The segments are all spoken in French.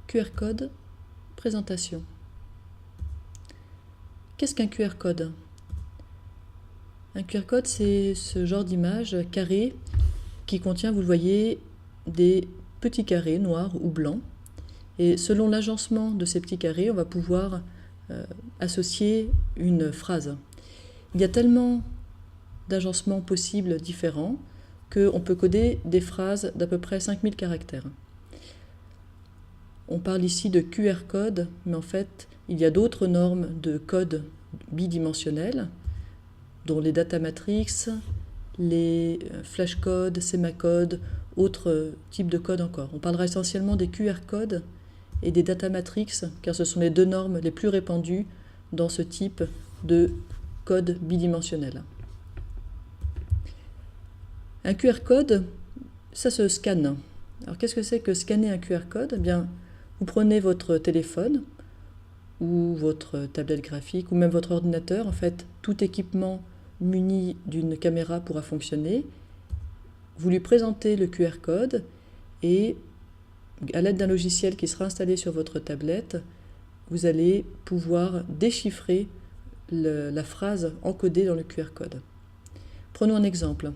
QR code, présentation. Qu'est-ce qu'un QR code? Un QR code, c'est ce genre d'image carrée qui contient, vous le voyez, des petits carrés noirs ou blancs. Et selon l'agencement de ces petits carrés, on va pouvoir associer une phrase. Il y a tellement d'agencements possibles différents qu'on peut coder des phrases d'à peu près 5000 caractères. On parle ici de QR code, mais en fait, il y a d'autres normes de code bidimensionnels, dont les data matrix, les flashcodes, sémacodes, autres types de codes encore. On parlera essentiellement des QR codes et des data matrix, car ce sont les deux normes les plus répandues dans ce type de code bidimensionnel. Un QR code, ça se scanne. Alors qu'est-ce que c'est que scanner un QR code? Eh bien, vous prenez votre téléphone ou votre tablette graphique ou même votre ordinateur. En fait, tout équipement muni d'une caméra pourra fonctionner. Vous lui présentez le QR code et à l'aide d'un logiciel qui sera installé sur votre tablette, vous allez pouvoir déchiffrer la phrase encodée dans le QR code. Prenons un exemple.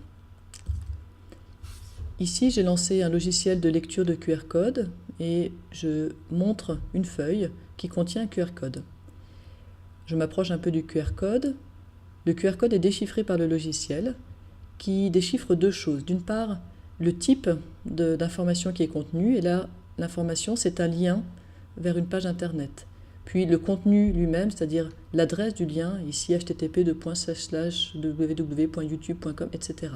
Ici, j'ai lancé un logiciel de lecture de QR code et je montre une feuille qui contient un QR code. Je m'approche un peu du QR code. Le QR code est déchiffré par le logiciel qui déchiffre deux choses. D'une part, le type d'information qui est contenu, et là, l'information, c'est un lien vers une page internet. Puis le contenu lui-même, c'est-à-dire l'adresse du lien, ici http://www.youtube.com, etc.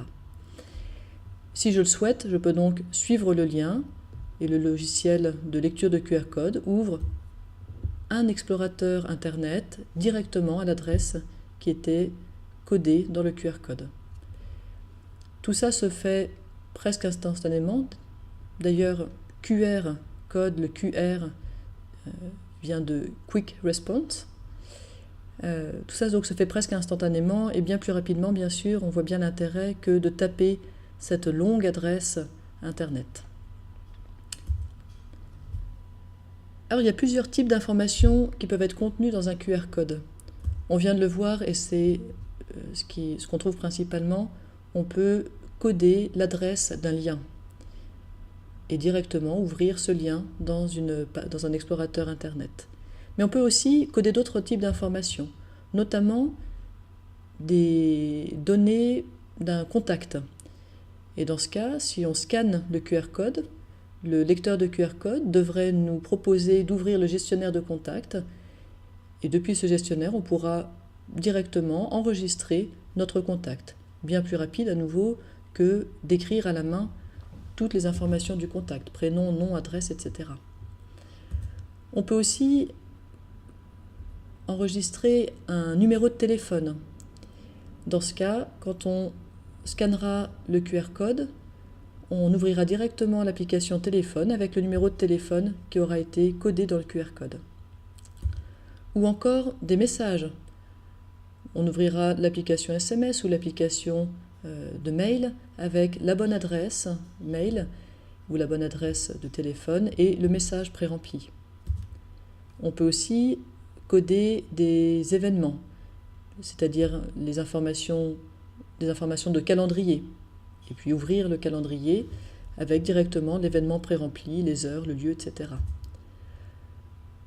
Si je le souhaite, je peux donc suivre le lien et le logiciel de lecture de QR code ouvre un explorateur internet directement à l'adresse qui était codée dans le QR code. Tout ça se fait presque instantanément. D'ailleurs, QR code, le QR vient de Quick Response. Tout ça donc se fait presque instantanément et bien plus rapidement, bien sûr. On voit bien l'intérêt que de taper cette longue adresse Internet. Alors, il y a plusieurs types d'informations qui peuvent être contenues dans un QR code. On vient de le voir et c'est ce qu'on trouve principalement. On peut coder l'adresse d'un lien et directement ouvrir ce lien dans un explorateur Internet. Mais on peut aussi coder d'autres types d'informations, notamment des données d'un contact. Et dans ce cas, si on scanne le QR code, le lecteur de QR code devrait nous proposer d'ouvrir le gestionnaire de contact. Et depuis ce gestionnaire, on pourra directement enregistrer notre contact. Bien plus rapide à nouveau que d'écrire à la main toutes les informations du contact, prénom, nom, adresse, etc. On peut aussi enregistrer un numéro de téléphone. Dans ce cas, quand on scannera le QR code, on ouvrira directement l'application téléphone avec le numéro de téléphone qui aura été codé dans le QR code. Ou encore des messages. On ouvrira l'application SMS ou l'application de mail avec la bonne adresse mail ou la bonne adresse de téléphone et le message pré-rempli. On peut aussi coder des événements, c'est-à-dire des informations de calendrier, et puis ouvrir le calendrier avec directement l'événement pré-rempli, les heures, le lieu, etc.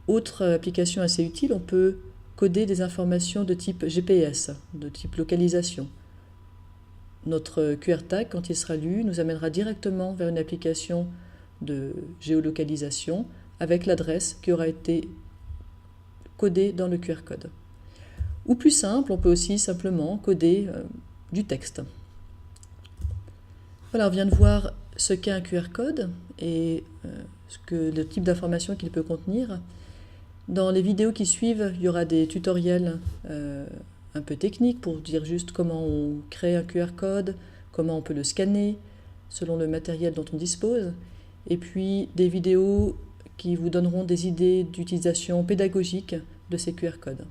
Autre application assez utile, on peut coder des informations de type GPS, de type localisation. Notre QR tag, quand il sera lu, nous amènera directement vers une application de géolocalisation avec l'adresse qui aura été codée dans le QR code. Ou plus simple, on peut aussi simplement coder du texte. Voilà, on vient de voir ce qu'est un QR code et le type d'information qu'il peut contenir. Dans les vidéos qui suivent, il y aura des tutoriels un peu techniques pour dire juste comment on crée un QR code, comment on peut le scanner selon le matériel dont on dispose, et puis des vidéos qui vous donneront des idées d'utilisation pédagogique de ces QR codes.